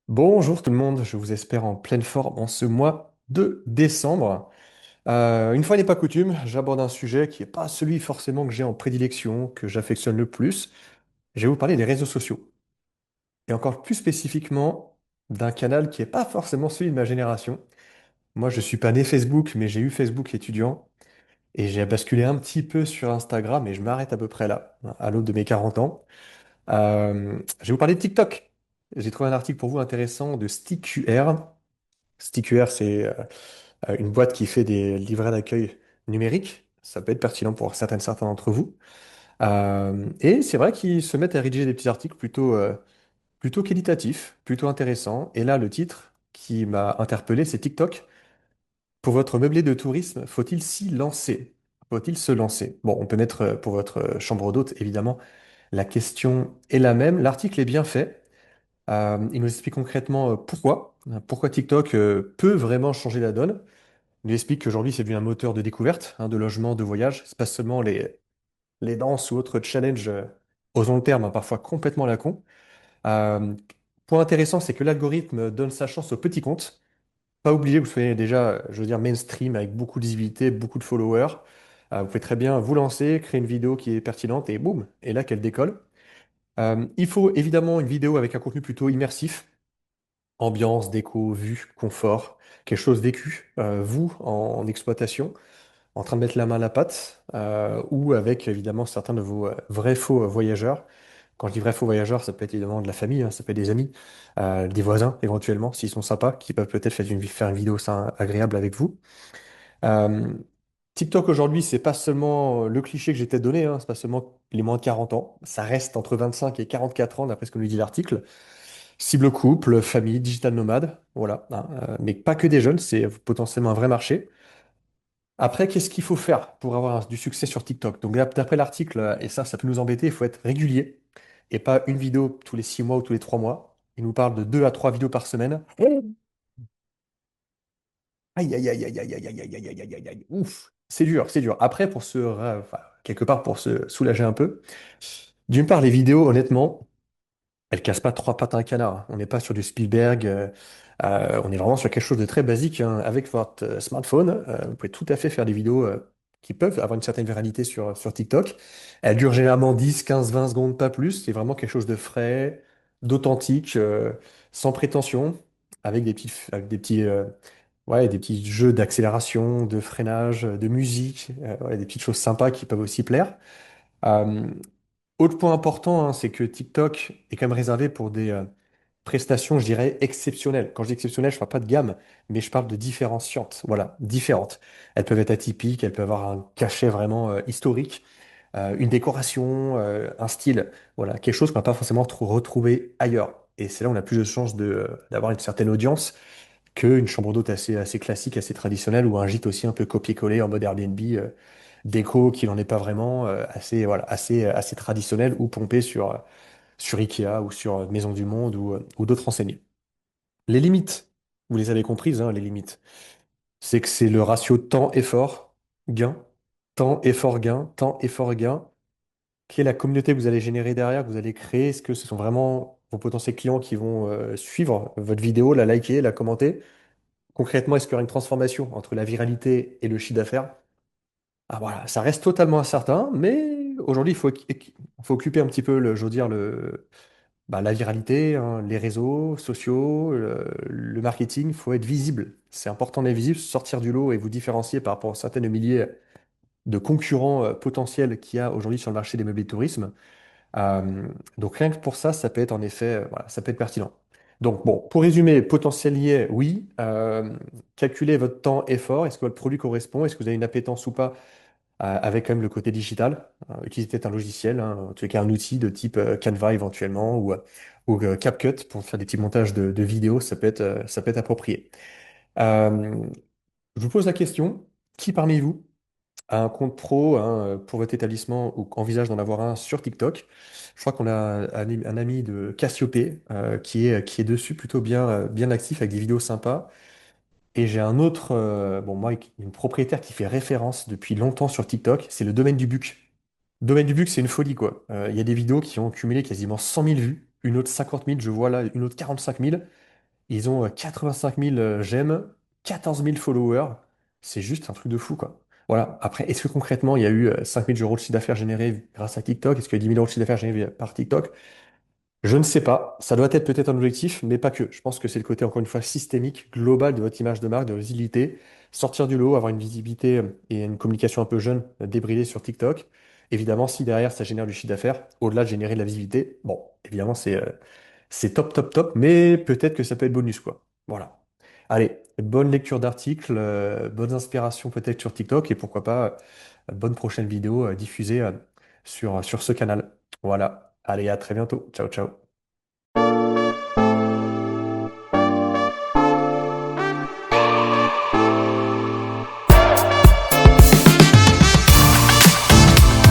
Bonjour tout le monde, je vous espère en pleine forme en ce mois de décembre. Une fois n'est pas coutume, j'aborde un sujet qui n'est pas celui forcément que j'ai en prédilection, que j'affectionne le plus. Je vais vous parler des réseaux sociaux. Et encore plus spécifiquement d'un canal qui n'est pas forcément celui de ma génération. Moi, je suis pas né Facebook, mais j'ai eu Facebook étudiant. Et j'ai basculé un petit peu sur Instagram et je m'arrête à peu près là, à l'aube de mes 40 ans. Je vais vous parler de TikTok. J'ai trouvé un article pour vous intéressant de StickQR. StickQR, c'est une boîte qui fait des livrets d'accueil numériques. Ça peut être pertinent pour certains d'entre vous. Et c'est vrai qu'ils se mettent à rédiger des petits articles plutôt qualitatifs, plutôt intéressants. Et là, le titre qui m'a interpellé, c'est TikTok. Pour votre meublé de tourisme, faut-il s'y lancer? Faut-il se lancer? Bon, on peut mettre pour votre chambre d'hôte, évidemment, la question est la même. L'article est bien fait. Il nous explique concrètement pourquoi TikTok peut vraiment changer la donne. Il nous explique qu'aujourd'hui, c'est devenu un moteur de découverte, de logement, de voyage. C'est pas seulement les danses ou autres challenges, osons le terme, parfois complètement à la con. Euh, Point intéressant, c'est que l'algorithme donne sa chance aux petits comptes. Pas obligé que vous soyez déjà, je veux dire, mainstream avec beaucoup de visibilité, beaucoup de followers. Vous pouvez très bien vous lancer, créer une vidéo qui est pertinente et boum, et là qu'elle décolle. Il faut évidemment une vidéo avec un contenu plutôt immersif. Ambiance, déco, vue, confort, quelque chose vécu, vous en exploitation, en train de mettre la main à la pâte, ou avec évidemment certains de vos vrais faux voyageurs. Quand je dis vrais faux voyageurs, ça peut être évidemment de la famille, ça peut être des amis, des voisins éventuellement, s'ils sont sympas, qui peuvent peut-être faire une vidéo agréable avec vous. Euh, TikTok aujourd'hui, c'est pas seulement le cliché que j'ai peut-être donné, c'est pas seulement les moins de 40 ans, ça reste entre 25 et 44 ans, d'après ce que nous dit l'article. Cible couple, famille, digital nomade, voilà, mais pas que des jeunes, c'est potentiellement un vrai marché. Après, qu'est-ce qu'il faut faire pour avoir du succès sur TikTok? Donc, d'après l'article, et ça peut nous embêter, il faut être régulier et pas une vidéo tous les 6 mois ou tous les 3 mois. Il nous parle de 2 à 3 vidéos par semaine. Aïe, aïe, aïe, aïe, aïe, aïe, aïe, aïe, aïe, aïe, aïe, aïe, aïe. Ouf, c'est dur, c'est dur. Après, enfin, quelque part, pour se soulager un peu, d'une part, les vidéos, honnêtement, elle casse pas trois pattes à un canard. On n'est pas sur du Spielberg. On est vraiment sur quelque chose de très basique, avec votre smartphone. Vous pouvez tout à fait faire des vidéos qui peuvent avoir une certaine viralité sur TikTok. Elles durent généralement 10, 15, 20 secondes, pas plus. C'est vraiment quelque chose de frais, d'authentique, sans prétention, avec des petits jeux d'accélération, de freinage, de musique, ouais, des petites choses sympas qui peuvent aussi plaire. Euh, Autre point important, c'est que TikTok est quand même réservé pour des prestations, je dirais, exceptionnelles. Quand je dis exceptionnelles, je ne parle pas de gamme, mais je parle de différenciantes. Voilà, différentes. Elles peuvent être atypiques, elles peuvent avoir un cachet vraiment historique, une décoration, un style. Voilà, quelque chose qu'on va pas forcément retrouver ailleurs. Et c'est là où on a plus de chances d'avoir une certaine audience qu'une chambre d'hôte assez classique, assez traditionnelle, ou un gîte aussi un peu copié-collé en mode Airbnb, déco qui n'en est pas vraiment, assez traditionnel ou pompé sur Ikea ou sur Maison du Monde ou d'autres enseignes. Les limites, vous les avez comprises, les limites. C'est que c'est le ratio temps-effort, gain, temps-effort, gain, temps-effort, gain. Quelle est la communauté que vous allez générer derrière, que vous allez créer? Est-ce que ce sont vraiment vos potentiels clients qui vont suivre votre vidéo, la liker, la commenter? Concrètement, est-ce qu'il y aura une transformation entre la viralité et le chiffre d'affaires? Ah voilà, ça reste totalement incertain, mais aujourd'hui, faut occuper un petit peu je veux dire, la viralité, les réseaux sociaux, le marketing, il faut être visible. C'est important d'être visible, sortir du lot et vous différencier par rapport à certaines milliers de concurrents potentiels qu'il y a aujourd'hui sur le marché des meublés de tourisme. Euh, donc rien que pour ça, ça peut être en effet, voilà, ça peut être pertinent. Donc bon, pour résumer, potentiel lié, oui. Calculez votre temps, effort. Est-ce que votre produit correspond? Est-ce que vous avez une appétence ou pas avec quand même le côté digital? Utilisez peut-être un logiciel, en tout cas un outil de type Canva éventuellement ou CapCut pour faire des petits montages de vidéos, ça peut être approprié. Euh, je vous pose la question, qui parmi vous a un compte pro pour votre établissement ou envisage d'en avoir un sur TikTok? Je crois qu'on a un ami de Cassiopée qui est dessus plutôt bien actif avec des vidéos sympas. Et j'ai un autre, bon moi, une propriétaire qui fait référence depuis longtemps sur TikTok, c'est le domaine du Buc. Domaine du Buc, c'est une folie quoi. Il y a des vidéos qui ont cumulé quasiment 100 000 vues, une autre 50 000, je vois là, une autre 45 000. Ils ont 85 000 j'aime, 14 000 followers. C'est juste un truc de fou, quoi. Voilà. Après, est-ce que concrètement, il y a eu 5 000 euros de chiffre d'affaires générés grâce à TikTok? Est-ce qu'il y a 10 000 euros de chiffre d'affaires générés par TikTok? Je ne sais pas. Ça doit être peut-être un objectif, mais pas que. Je pense que c'est le côté, encore une fois, systémique, global de votre image de marque, de visibilité. Sortir du lot, avoir une visibilité et une communication un peu jeune, débridée sur TikTok. Évidemment, si derrière ça génère du chiffre d'affaires, au-delà de générer de la visibilité, bon, évidemment, c'est top, top, top, mais peut-être que ça peut être bonus, quoi. Voilà. Allez, bonne lecture d'articles, bonnes inspirations peut-être sur TikTok et pourquoi pas, bonne prochaine vidéo diffusée sur ce canal. Voilà. Allez, à très bientôt. Ciao, ciao.